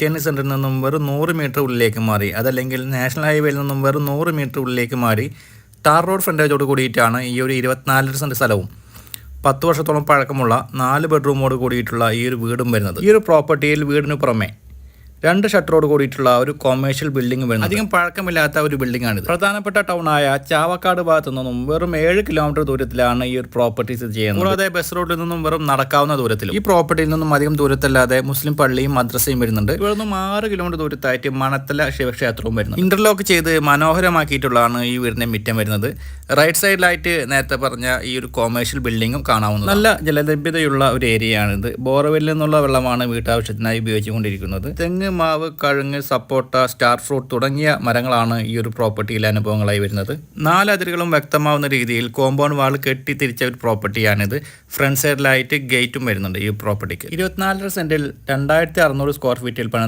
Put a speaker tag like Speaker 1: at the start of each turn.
Speaker 1: Kenny സെൻറ്ററിൽ നിന്നും വെറും 100 മീറ്റർ ഉള്ളിലേക്ക് മാറി, അതല്ലെങ്കിൽ നാഷണൽ ഹൈവേയിൽ നിന്നും വെറും 100 മീറ്റർ ഉള്ളിലേക്ക് മാറി ടാർ റോഡ് ഫ്രണ്ടേജോട് കൂടിയിട്ടാണ് ഈ ഒരു 24 സെൻറ്റ് സ്ഥലവും 10 വർഷത്തോളം പഴക്കമുള്ള 4 ബെഡ്റൂമോട് കൂടിയിട്ടുള്ള ഈ ഒരു വീടും വരുന്നത്. ഈ ഒരു പ്രോപ്പർട്ടിയിൽ വീടിന് പുറമെ 2 ഷട്ടറോട് കൂടിയിട്ടുള്ള ഒരു കൊമേഴ്ഷ്യൽ ബിൽഡിംഗ് വരുന്നത്. അധികം പഴക്കമില്ലാത്ത ഒരു ബിൽഡിംഗ് ആണിത്. പ്രധാനപ്പെട്ട ടൗണായ ചാവക്കാട് ഭാഗത്തു നിന്നും വെറും 7 കിലോമീറ്റർ ദൂരത്തിലാണ് ഈ ഒരു പ്രോപ്പർട്ടി സ്ഥിതി ചെയ്യുന്നത്. കൂടാതെ ബസ് റോഡിൽ നിന്നും വെറും നടക്കാവുന്ന ദൂരത്തിലും. ഈ പ്രോപ്പർട്ടിയിൽ നിന്നും അധികം ദൂരത്തല്ലാതെ മുസ്ലിം പള്ളിയും മദ്രസയും വരുന്നുണ്ട്. ഇവിടെ നിന്നും 6 കിലോമീറ്റർ ദൂരത്തായിട്ട് മണത്തല ശിവക്ഷേത്രവും വരുന്നു. ഇന്റർലോക്ക് ചെയ്ത് മനോഹരമാക്കിയിട്ടുള്ളതാണ് ഈ വീടിന്റെ മുറ്റം വരുന്നത്. റൈറ്റ് സൈഡിലായിട്ട് നേരത്തെ പറഞ്ഞ ഈ ഒരു കൊമേഴ്ഷ്യൽ ബിൽഡിങ്ങും കാണാവുന്നത്. നല്ല ജലലഭ്യതയുള്ള ഒരു ഏരിയയാണിത്. ബോർവെല്ലിൽ നിന്നുള്ള വെള്ളമാണ് വീട്ടാവശ്യത്തിനായി ഉപയോഗിച്ചുകൊണ്ടിരിക്കുന്നത്. തെങ്ങ്, മാവ്, കഴുങ്ങ്, സപ്പോട്ട, സ്റ്റാർ ഫ്രൂട്ട് തുടങ്ങിയ മരങ്ങളാണ് ഈ ഒരു പ്രോപ്പർട്ടിയിലെ അനുഭവങ്ങളായി വരുന്നത്. 4 അതിരുകളും വ്യക്തമാവുന്ന രീതിയിൽ കോമ്പൗണ്ട് വാൾ കെട്ടിത്തിരിച്ച ഒരു പ്രോപ്പർട്ടിയാണിത്. ഫ്രണ്ട് സൈഡിലായിട്ട് ഗേറ്റും വരുന്നുണ്ട് ഈ പ്രോപ്പർട്ടിക്ക്. 24 സെന്റിൽ 2600 സ്ക്വയർ ഫീറ്റിൽ പണിത